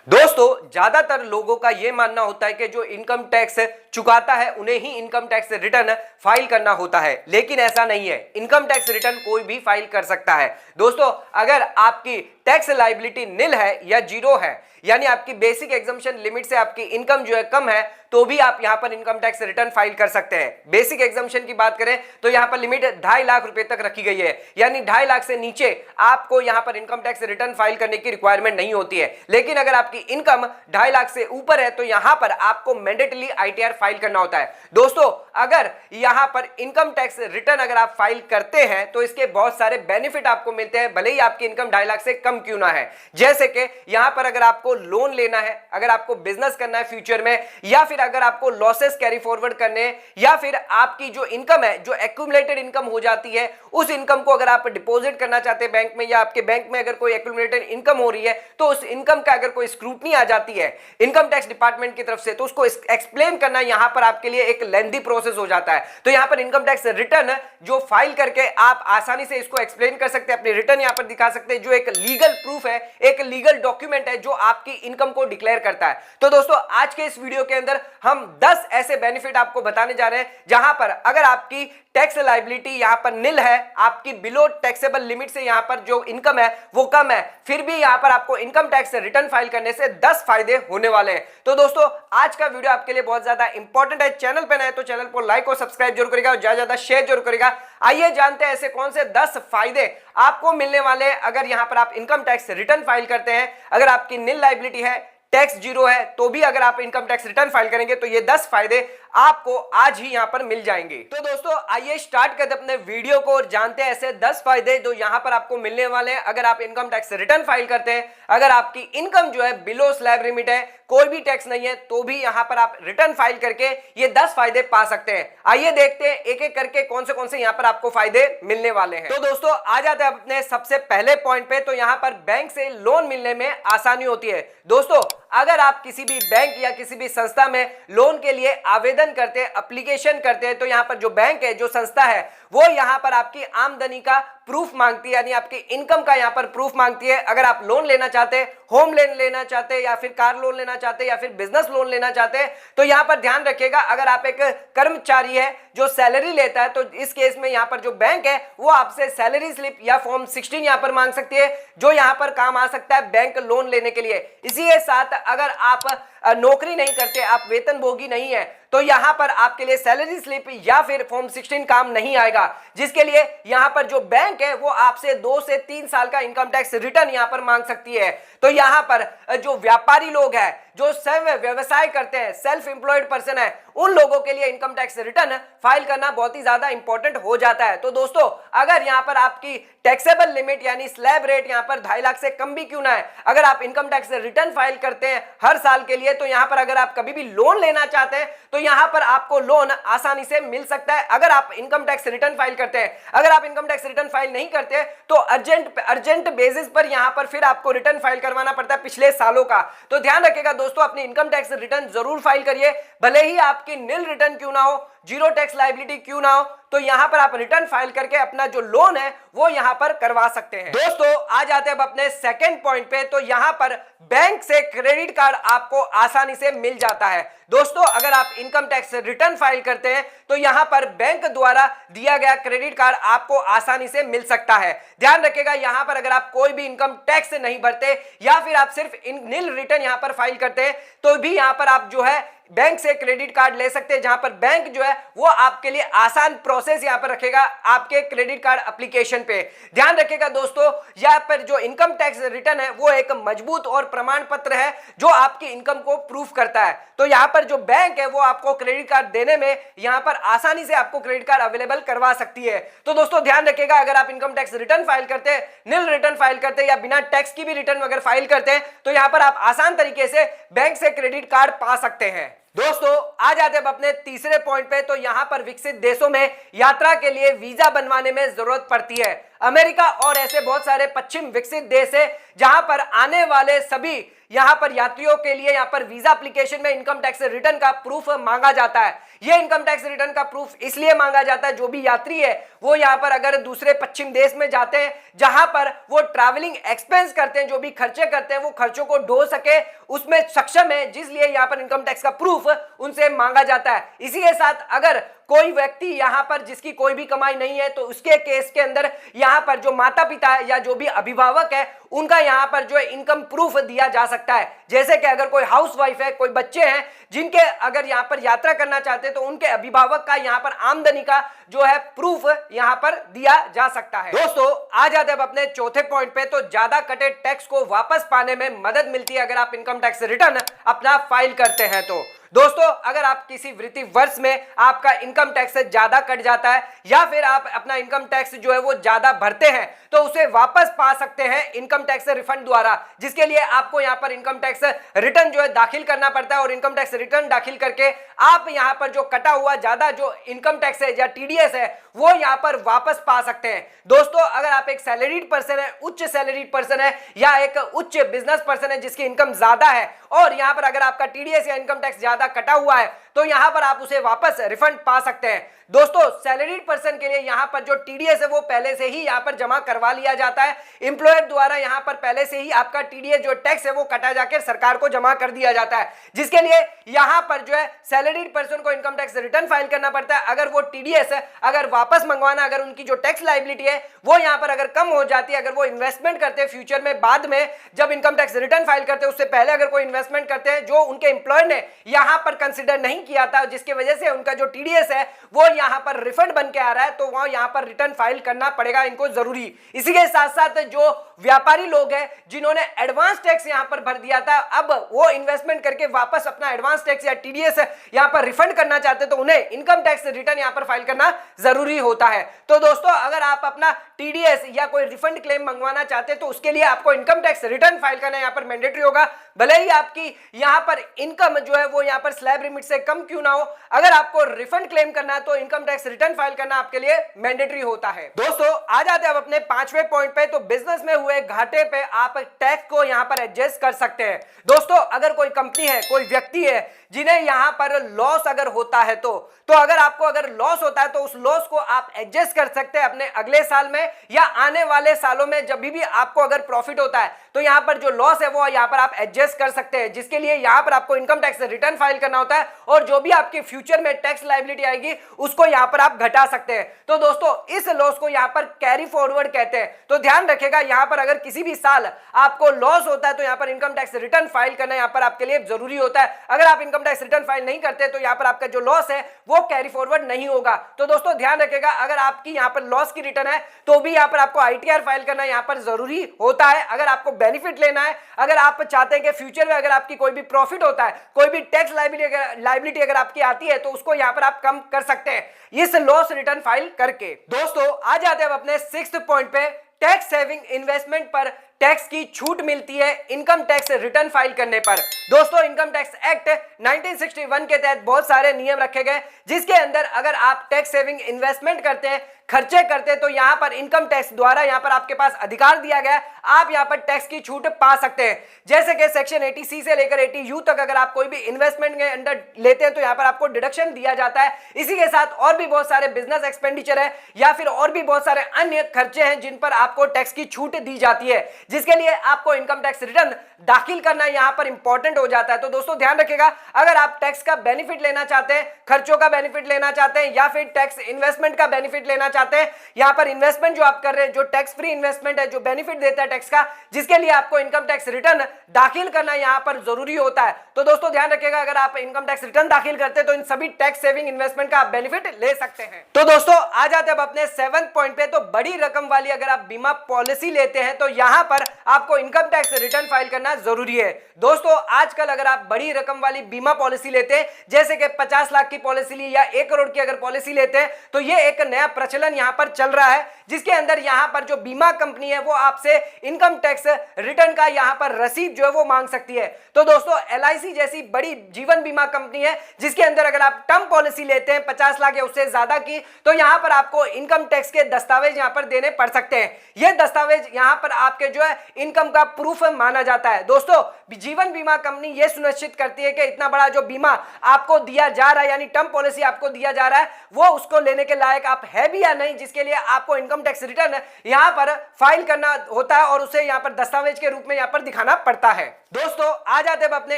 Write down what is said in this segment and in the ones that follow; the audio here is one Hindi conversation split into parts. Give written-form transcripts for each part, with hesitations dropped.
दोस्तों ज्यादातर लोगों का यह मानना होता है कि जो इनकम टैक्स चुकाता है उन्हें ही इनकम टैक्स रिटर्न फाइल करना होता है, लेकिन ऐसा नहीं है। इनकम टैक्स रिटर्न कोई भी फाइल कर सकता है। दोस्तों अगर आपकी टैक्स लायबिलिटी निल है या जीरो है, यानी आपकी बेसिक एग्जम्पशन लिमिट से आपकी इनकम जो है कम है, तो भी आप यहां पर इनकम टैक्स रिटर्न फाइल कर सकते हैं। बेसिक एग्जम्पशन की बात करें तो यहां पर लिमिट 2.5 लाख रुपए तक रखी गई है, यानी 2.5 लाख से नीचे आपको यहां पर इनकम टैक्स रिटर्न फाइल करने की रिक्वायरमेंट नहीं होती है। लेकिन अगर आपकी इनकम 2.5 लाख से ऊपर है तो यहां पर आपको मैंडेटरी आईटीआर फाइल करना होता है। दोस्तों अगर यहां पर इनकम टैक्स रिटर्न अगर आप फाइल करते हैं तो इसके बहुत सारे बेनिफिट आपको मिलते हैं, भले ही आपकी इनकम 2.5 लाख से कम क्यों ना है। जैसे कि यहां पर अगर आपको लोन लेना है, अगर आपको बिजनेस करना है फ्यूचर में, या फिर अगर आपको लॉसेस कैरी फॉरवर्ड करने, या फिर आपकी जो इनकम है, जो एक्यूमुलेटेड इनकम हो जाती है, उस इनकम को अगर आप डिपॉजिट करना चाहते हैं बैंक में, या आपके बैंक में अगर कोई एक्यूमुलेटेड इनकम हो रही है तो उस इनकम का अगर कोई स्क्रूटनी आ जाती है इनकम टैक्स डिपार्टमेंट की तरफ से, तो उसको एक्सप्लेन करना यहां पर आपके लिए एक लेंथी प्रोसेस हो जाता है। तो यहां पर इनकम टैक्स रिटर्न जो फाइल करके आप आसानी से इसको एक्सप्लेन कर सकते हैं, अपनी रिटर्न यहां पर दिखा सकते हैं, जो एक लीगल प्रूफ है, एक लीगल डॉक्यूमेंट है जो आपकी इनकम को डिक्लेयर करता है। तो दोस्तों आज के इस वीडियो के अंदर हम 10 ऐसे बेनिफिट आपको बताने जा रहे हैं जहां पर अगर आपकी टैक्स लायबिलिटी यहां पर निल है, आपकी बिलो टैक्सेबल लिमिट से यहां पर जो इनकम है वो कम है, फिर भी यहां पर आपको इनकम टैक्स रिटर्न फाइल करने से 10 फायदे होने वाले हैं। तो दोस्तों आज का वीडियो आपके लिए बहुत ज्यादा इंपॉर्टेंट है। चैनल पर नए तो चैनल को लाइक और सब्सक्राइब जरूर करेगा और ज्यादा शेयर जरूर करेगा। आइए जानते हैं ऐसे कौन से 10 फायदे आपको मिलने वाले हैं अगर यहां पर आप इनकम टैक्स रिटर्न फाइल करते हैं। अगर आपकी निल लायबिलिटी है, टैक्स जीरो है, तो भी अगर आप इनकम टैक्स रिटर्न फाइल करेंगे तो ये 10 फायदे आपको आज ही यहां पर मिल जाएंगे। तो दोस्तों आइए स्टार्ट करते अपने वीडियो को और जानते हैं ऐसे 10 फायदे जो यहां पर आपको मिलने वाले हैं अगर आप इनकम टैक्स रिटर्न फाइल करते हैं। अगर आपकी इनकम जो है बिलो स्लैब लिमिट है, कोई भी टैक्स नहीं है, तो भी यहां पर आप रिटर्न फाइल करके ये 10 फायदे पा सकते हैं। आइए देखते हैं एक एक करके कौन से यहां पर आपको फायदे मिलने वाले हैं। तो दोस्तों आ जाते हैं अपने सबसे पहले पॉइंट पे। तो यहां पर बैंक से लोन मिलने में आसानी होती है। दोस्तों अगर आप किसी भी बैंक या किसी भी संस्था में लोन के लिए आवेदन करते हैं, एप्लीकेशन करते हैं, तो यहां पर जो बैंक है, जो संस्था है, वो यहां पर आपकी आमदनी का प्रूफ मांगती है, यानी आपकी इनकम का यहां पर प्रूफ मांगती है। अगर आप लोन लेना चाहते हैं, होम लोन लेना चाहते हैं, या फिर कार लोन लेना चाहते हैं, या फिर बिजनेस लोन लेना चाहते हैं, तो यहां पर ध्यान रखिएगा अगर आप एक कर्मचारी है जो सैलरी लेता है तो इस केस में यहां पर जो बैंक है वो आपसे सैलरी स्लिप या फॉर्म 16 यहां पर मांग सकती है, जो यहां पर काम आ सकता है बैंक लोन लेने के लिए। इसी के साथ अगर आप नौकरी नहीं करते, आप वेतनभोगी नहीं है, तो यहां पर आपके लिए सैलरी स्लिप या फिर फॉर्म 16 काम नहीं आएगा, जिसके लिए यहां पर जो बैंक है वो आपसे 2 से 3 साल का इनकम टैक्स रिटर्न यहां पर मांग सकती है। तो यहां पर जो व्यापारी लोग हैं, जो स्वयं व्यवसाय करते हैं, सेल्फ एम्प्लॉयड पर्सन है, उन लोगों के लिए इनकम टैक्स रिटर्न फाइल करना बहुत ही ज्यादा इंपॉर्टेंट हो जाता है। तो दोस्तों अगर यहां पर आपकी टैक्सेबल लिमिट यानी स्लैब रेट यहां पर 2.5 लाख से कम भी क्यों ना है, अगर आप इनकम टैक्स रिटर्न फाइल करते हैं हर साल के लिए, तो यहां पर अगर आप कभी भी लोन लेना चाहते हैं तो यहां पर आपको लोन आसानी से मिल सकता है। अगर आप इनकम टैक्स रिटर्न फाइल करते हैं, अगर आप इनकम टैक्स रिटर्न फाइल नहीं करते तो अर्जेंट बेसिस पर यहां पर फिर आपको रिटर्न फाइल करवाना पड़ता है पिछले सालों का। तो ध्यान रखिएगा दोस्तों, अपनी इनकम टैक्स रिटर्न जरूर फाइल करिए, भले ही आपकी निल रिटर्न क्यों ना हो, जीरो टैक्स लायबिलिटी क्यों ना हो, तो यहां पर आप रिटर्न फाइल करके अपना जो लोन है वो यहां पर करवा सकते हैं। दोस्तों आ जाते हैं अब अपने सेकंड पॉइंट पे। तो यहां पर बैंक से क्रेडिट कार्ड आपको आसानी से मिल जाता है। दोस्तों अगर आप इनकम टैक्स रिटर्न फाइल करते हैं तो यहां पर बैंक द्वारा दिया गया क्रेडिट कार्ड आपको आसानी से मिल सकता है। ध्यान रखिएगा यहां पर अगर आप कोई भी इनकम टैक्स नहीं भरते या फिर आप सिर्फ निल रिटर्न यहां पर फाइल करते हैं, तो भी यहां पर आप जो है बैंक से क्रेडिट कार्ड ले सकते हैं, जहां पर बैंक जो है वो आपके लिए आसान प्रोसेस यहां पर रखेगा आपके क्रेडिट कार्ड एप्लीकेशन पे। ध्यान रखिएगा दोस्तों, यहां पर जो इनकम टैक्स रिटर्न है वो एक मजबूत और प्रमाण पत्र है जो आपकी इनकम को प्रूफ करता है। तो यहां पर जो बैंक है वो आपको क्रेडिट कार्ड देने में यहां पर आसानी से आपको क्रेडिट कार्ड अवेलेबल करवा सकती है। तो दोस्तों ध्यान रखिएगा अगर आप इनकम टैक्स रिटर्न फाइल करते हैं, निल रिटर्न फाइल करते हैं, या बिना टैक्स की भी रिटर्न अगर फाइल करते हैं, तो यहां पर आप आसान तरीके से बैंक से क्रेडिट कार्ड पा सकते हैं। दोस्तों आ जाते हैं अपने तीसरे पॉइंट पे। तो यहां पर विकसित देशों में यात्रा के लिए वीजा बनवाने में जरूरत पड़ती है। अमेरिका और ऐसे बहुत सारे पश्चिम विकसित देश है जहां पर आने वाले सभी यहां पर यात्रियों के लिए यहां पर वीजा एप्लीकेशन में इनकम टैक्स रिटर्न का प्रूफ मांगा जाता है। यह इनकम टैक्स रिटर्न का प्रूफ इसलिए मांगा जाता है, जो भी यात्री है वो यहां पर अगर दूसरे पश्चिम देश में जाते हैं जहां पर वो ट्रैवलिंग एक्सपेंस करते हैं, जो भी खर्चे करते हैं वो खर्चों को ढो सके उसमें सक्षम है, जिसलिए यहां पर इनकम टैक्स का प्रूफ उनसे मांगा जाता है। इसी के साथ अगर कोई व्यक्ति यहां पर जिसकी कोई भी कमाई नहीं है तो उसके केस के अंदर यहां पर जो माता पिता है या जो भी अभिभावक है उनका यहां पर जो इनकम प्रूफ दिया जा सकता है। जैसे कि अगर कोई हाउसवाइफ है, कोई बच्चे हैं जिनके अगर यहां पर यात्रा करना चाहते हैं तो उनके अभिभावक का यहां पर आमदनी का जो है प्रूफ यहां पर दिया जा सकता है। दोस्तों आ जाते हैं अपने चौथे पॉइंट पे, तो ज्यादा कटे टैक्स को वापस पाने में मदद मिलती है अगर आप इनकम टैक्स रिटर्न अपना फाइल करते हैं। तो दोस्तों अगर आप किसी वित्तीय वर्ष में आपका इनकम टैक्स से ज्यादा कट जाता है या फिर आप अपना इनकम टैक्स जो है वो ज्यादा भरते हैं तो उसे वापस पा सकते हैं इनकम टैक्स रिफंड द्वारा, जिसके लिए आपको यहां पर इनकम टैक्स रिटर्न जो है दाखिल करना पड़ता है और इनकम टैक्स रिटर्न दाखिल करके आप यहां पर जो कटा हुआ ज्यादा जो इनकम टैक्स है या टीडीएस है वो यहां पर वापस पा सकते हैं। दोस्तों अगर आप एक सैलरीड पर्सन है, उच्च सैलरीड पर्सन है या एक उच्च बिजनेस पर्सन है जिसकी इनकम ज्यादा है और यहां पर अगर आपका टीडीएस या इनकम टैक्स ज्यादा कटा हुआ है तो यहां पर आप उसे वापस रिफंड पा सकते हैं। दोस्तों सैलरीड पर्सन के लिए यहां पर जो टीडीएस है वो पहले से ही यहां पर जमा करवा लिया जाता है, एम्प्लॉयर द्वारा यहां पर पहले से ही आपका टीडीएस जो टैक्स है वो कटा जाकर सरकार को जमा कर दिया जाता है, जिसके लिए यहां पर जो है सैलरीड पर्सन को इनकम टैक्स रिटर्न फाइल करना पड़ता है। अगर वो टीडीएस अगर वापस मंगवाना, अगर उनकी जो टैक्स लायबिलिटी है वो यहां पर अगर कम हो जाती है, अगर वो इन्वेस्टमेंट करते हैं फ्यूचर में बाद में जब इनकम टैक्स रिटर्न फाइल करते हैं उससे पहले अगर कोई इन्वेस्टमेंट करते हैं जो उनके एम्प्लॉयर ने यहां पर कंसिडर नहीं किया था, जिसकी वजह से उनका जो टीडीएस है वो यहां पर रिफंड बन के आ रहा है, तो वहां यहां पर रिटर्न फाइल करना पड़ेगा इनको जरूरी। इसी के साथ साथ जो व्यापारी लोग हैं जिन्होंने एडवांस टैक्स यहां पर भर दिया था, अब वो इन्वेस्टमेंट करके वापस अपना एडवांस टैक्स या टीडीएस यहां पर रिफंड करना चाहते हैं तो उन्हें इनकम टैक्स रिटर्न यहां पर फाइल करना जरूरी होता है। तो दोस्तों अगर आप अपना टीडीएस या कोई रिफंड क्लेम मंगवाना चाहते हैं तो उसके लिए आपको इनकम टैक्स रिटर्न फाइल करना यहां पर मैंडेटरी होगा, भले ही आपकी यहां पर इनकम जो है वो यहां पर स्लैब लिमिट से कम क्यों ना हो। अगर आपको रिफंड क्लेम करना है तो इनकम टैक्स रिटर्न फाइल करना आपके लिए मैंडेटरी होता है। दोस्तों आ जाते हैं अब अपने पांचवें पॉइंट पे, तो बिजनेस में हुए घाटे पे आप टैक्स को यहां पर एडजस्ट कर सकते हैं। दोस्तों अगर कोई कंपनी है, कोई व्यक्ति है जिन्हें यहां पर लॉस अगर होता है तो अगर आपको अगर लॉस होता है तो उस लॉस को आप एडजस्ट कर सकते हैं अपने अगले साल में या आने वाले सालों में। जब भी आपको अगर प्रॉफिट होता है तो यहां पर जो लॉस है वो यहां पर आप एडजस्ट कर सकते हैं, जिसके लिए यहां पर आपको इनकम टैक्स रिटर्न फाइल करना होता है और जो भी आपके फ्यूचर में टैक्स लायबिलिटी आएगी उसको यहां पर आप घटा सकते हैं। तो दोस्तों इस लॉस को यहां पर कैरी फॉरवर्ड कहते हैं। तो ध्यान रखिएगा यहां पर अगर किसी भी साल आपको लॉस होता है तो यहां पर इनकम टैक्स रिटर्न फाइल करना यहां पर आपके लिए जरूरी होता है। अगर आप इनकम टैक्स रिटर्न फाइल नहीं करते तो यहां पर आपका जो लॉस है वो कैरी फॉरवर्ड नहीं होगा। तो दोस्तों ध्यान रखिएगा अगर आपकी यहां पर लॉस की रिटर्न है तो भी यहां पर आपको आईटीआर फाइल करना यहां पर जरूरी होता है। अगर आपको बेनिफिट लेना है, अगर आप चाहते हैं कि फ्यूचर में अगर आपकी कोई भी प्रॉफिट होता है, कोई भी टैक्स लायबिलिटी अगर आपकी आती है तो उसको यहां पर आप कम कर सकते हैं इस लॉस रिटर्न फाइल करके। दोस्तों आ जाते हैं अब अपने सिक्स्थ पॉइंट पे, टैक्स सेविंग इन्वेस्टमेंट पर टैक्स की छूट मिलती है इनकम टैक्स रिटर्न फाइल करने पर। दोस्तों इनकम टैक्स एक्ट 1961 के तहत बहुत सारे नियम रखे गए जिसके अंदर अगर आप टैक्स सेविंग इन्वेस्टमेंट करते हैं, खर्चे करते हैं तो यहां पर इनकम टैक्स द्वारा यहां पर आपके पास अधिकार दिया गया है, आप यहां पर टैक्स की छूट पा सकते हैं। जैसे कि सेक्शन 80C से लेकर 80U तक अगर आप कोई भी इन्वेस्टमेंट के अंदर लेते हैं तो यहां पर आपको डिडक्शन दिया जाता है। इसी के साथ और भी बहुत सारे बिजनेस एक्सपेंडिचर है या फिर और भी बहुत सारे अन्य खर्चे हैं जिन पर आपको टैक्स की छूट दी जाती है, जिसके लिए आपको इनकम टैक्स रिटर्न दाखिल करना यहां पर इंपॉर्टेंट हो जाता है। तो दोस्तों ध्यान रखिएगा अगर आप टैक्स का बेनिफिट लेना चाहते हैं, खर्चों का बेनिफिट लेना चाहते हैं या फिर टैक्स इन्वेस्टमेंट का बेनिफिट लेना चाहते हैं, यहां पर इन्वेस्टमेंट जो आप कर रहे हैं जो टैक्स फ्री इन्वेस्टमेंट है, जो बेनिफिट देता है टैक्स का, जिसके लिए आपको इनकम टैक्स रिटर्न दाखिल करना यहां पर जरूरी होता है। तो दोस्तों ध्यान रखिएगा अगर आप इनकम टैक्स रिटर्न दाखिल करते हैं तो इन सभी टैक्स सेविंग इन्वेस्टमेंट का आप बेनिफिट ले सकते हैं। तो दोस्तों आ जाते हैं अब अपने 7th पॉइंट पे, तो बड़ी रकम वाली अगर आप बीमा पॉलिसी लेते हैं तो यहां पर आपको इनकम टैक्स रिटर्न फाइल करना जरूरी है। दोस्तों आजकल अगर आप बड़ी रकम वाली बीमा पॉलिसी लेते हैं, जैसे कि 50 लाख की पॉलिसी ली या 1 करोड़ की अगर पॉलिसी लेते हैं, तो ये एक नया प्रचलन संशोधन यहाँ पर चल रहा है, जिसके अंदर यहाँ पर जो बीमा कंपनी है वो आपसे इनकम टैक्स रिटर्न का यहाँ पर रसीद जो है वो मांग सकती है। तो दोस्तों LIC जैसी बड़ी जीवन बीमा कंपनी है जिसके अंदर अगर आप टर्म पॉलिसी लेते हैं 50 लाख या उससे ज्यादा की, तो यहाँ पर आपको इनकम टैक्स के दस्तावेज यहाँ पर देने पड़ सकते हैं। यह दस्तावेज यहाँ पर आपके जो है इनकम का प्रूफ माना जाता है। दोस्तों जीवन बीमा कंपनी यह सुनिश्चित करती है कि इतना बड़ा जो बीमा आपको दिया जा रहा है यानी टर्म पॉलिसी आपको दिया जा रहा है वो उसको लेने के लायक आप है भी या नहीं, जिसके लिए आपको इनकम टैक्स रिटर्न यहाँ पर फाइल करना होता है और उसे यहाँ पर दस्तावेज के रूप में यहाँ पर दिखाना पड़ता है। दोस्तों आ जाते हैं अपने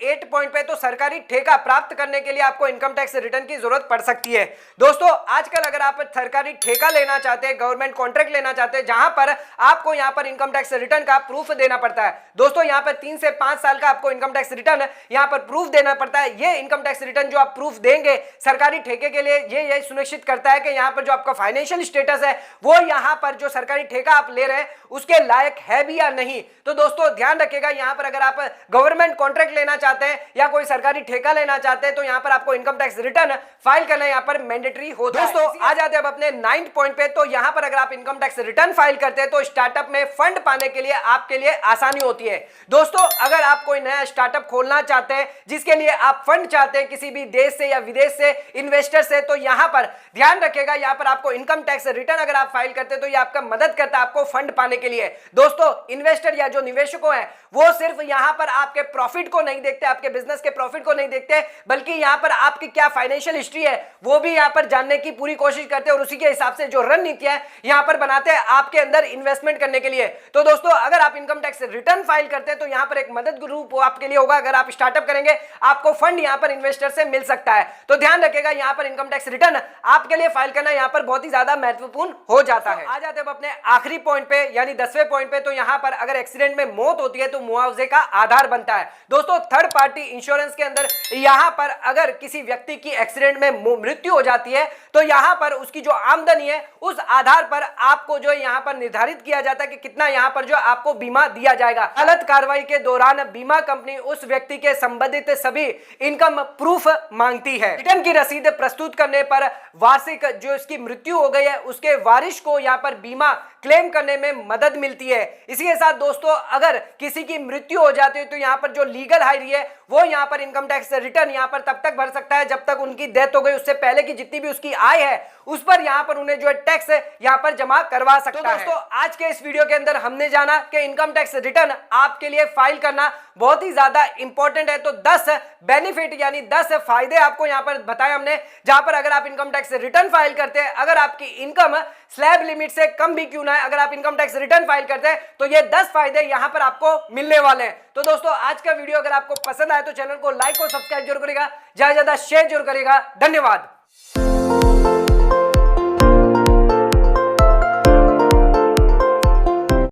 8 पॉइंट पे। तो सरकारी ठेका प्राप्त करने के लिए आपको इनकम टैक्स रिटर्न की जरूरत पड़ सकती है। दोस्तों आजकल अगर आप सरकारी ठेका लेना चाहते हैं, गवर्नमेंट कॉन्ट्रैक्ट लेना चाहते हैं जहां पर आपको यहां पर इनकम टैक्स रिटर्न का प्रूफ देना पड़ता है। दोस्तों यहां पर 3 से 5 साल का आपको इनकम टैक्स रिटर्न यहां पर प्रूफ देना पड़ता है। ये इनकम टैक्स रिटर्न जो आप प्रूफ देंगे सरकारी ठेके के लिए, ये सुनिश्चित करता है कि यहां पर जो आपका फाइनेंशियल स्टेटस है वो यहां पर जो सरकारी ठेका आप ले रहे हैं उसके लायक है भी या नहीं। तो दोस्तों ध्यान रखिएगा, यहां पर अगर आप गवर्नमेंट कॉन्ट्रैक्ट लेना चाहते हैं या कोई सरकारी ठेका लेना चाहते हैं तो यहां पर आपको इनकम टैक्स रिटर्न फाइल करना यहां पर मैंडेटरी होता है। दोस्तों आ जाते हैं अब अपने 9th पॉइंट पे। तो यहां पर अगर आप इनकम टैक्स रिटर्न फाइल करते हैं तो स्टार्टअप में फंड पाने के लिए आपके लिए आसानी होती है। दोस्तों अगर आप कोई नया स्टार्टअप खोलना चाहते हैं जिसके लिए आप फंड चाहते हैं किसी भी देश से या विदेश से इन्वेस्टर से, तो यहां पर ध्यान रखिएगा, यहां पर आपको इनकम टैक्स रिटर्न अगर आप फाइल करते हैं तो यह आपका मदद करता है आपको फंड पाने के लिए। दोस्तों इन्वेस्टर या जो निवेशकों हैं वो सिर्फ यहां पर आपके प्रॉफिट को नहीं देखते, आपके बिजनेस के प्रॉफिट को नहीं देखते, बल्कि यहां पर आपकी क्या फाइनेंशियल हिस्ट्री है वो भी यहां पर जानने की पूरी कोशिश करते हैं और उसी के हिसाब से जो रणनीतियां यहां पर बनाते हैं आपके अंदर इन्वेस्टमेंट करने के लिए। तो दोस्तों अगर आप इनकम टैक्स रिटर्न फाइल करते हैं तो यहां पर एक मदद रूप आपके लिए होगा। अगर आप स्टार्टअप करेंगे आपको फंड यहां पर इन्वेस्टर से मिल सकता है। तो ध्यान रखिएगा यहां पर इनकम टैक्स रिटर्न आपके लिए फाइल करना यहां पर बहुत ही ज्यादा महत्वपूर्ण हो जाता है। आ जाते हैं अपने आखिरी पॉइंट पे यानी 10वें पॉइंट पे। तो यहां पर अगर एक्सीडेंट में मौत होती है तो मुआवजे का आधार बनता है। दोस्तों थर्ड पार्टी इंश्योरेंस के अंदर यहां पर अगर किसी व्यक्ति की एक्सीडेंट में मृत्यु हो जाती है तो यहां पर उसकी जो आमदनी है उस आधार पर आपको जो यहां पर निर्धारित किया जाता है कि कितना यहां पर जो आपको बीमा दिया जाएगा। गलत कार्रवाई के दौरान बीमा कंपनी उस व्यक्ति के संबंधित सभी इनकम प्रूफ मांगती है। रिटर्न की रसीद प्रस्तुत करने पर वार्षिक जो इसकी मृत्यु हो गई है उसके वारिस को यहां पर बीमा क्लेम करने में मदद मिलती है। इसी के साथ दोस्तों अगर किसी की मृत्यु हो जाती है तो यहां पर जो लीगल हायरी है वो यहां पर इनकम टैक्स रिटर्न यहां पर तब तक भर सकता है जब तक उनकी डेथ हो गई, उससे पहले की जितनी भी उसकी आय है उस पर यहां पर उन्हें जो है टैक्स यहां पर जमा करवा सकता है। दोस्तों आज के इस वीडियो के अंदर हमने जाना कि इनकम टैक्स रिटर्न आपके लिए फाइल करना बहुत ही ज्यादा इंपॉर्टेंट है। तो 10 बेनिफिट यानी 10 फायदे आपको यहां पर बताए हमने, जहां पर अगर आप इनकम टैक्स रिटर्न फाइल करते हैं, अगर आपकी इनकम स्लैब लिमिट से कम भी क्यों ना है, अगर आप इनकम टैक्स रिटर्न फाइल करते हैं तो ये 10 फायदे यहां पर आपको मिलने वाले हैं। तो दोस्तों आज का वीडियो अगर आपको पसंद आए तो चैनल को लाइक और सब्सक्राइब जरूर करेगा, ज्यादा से ज्यादा शेयर जरूर करेगा। धन्यवाद।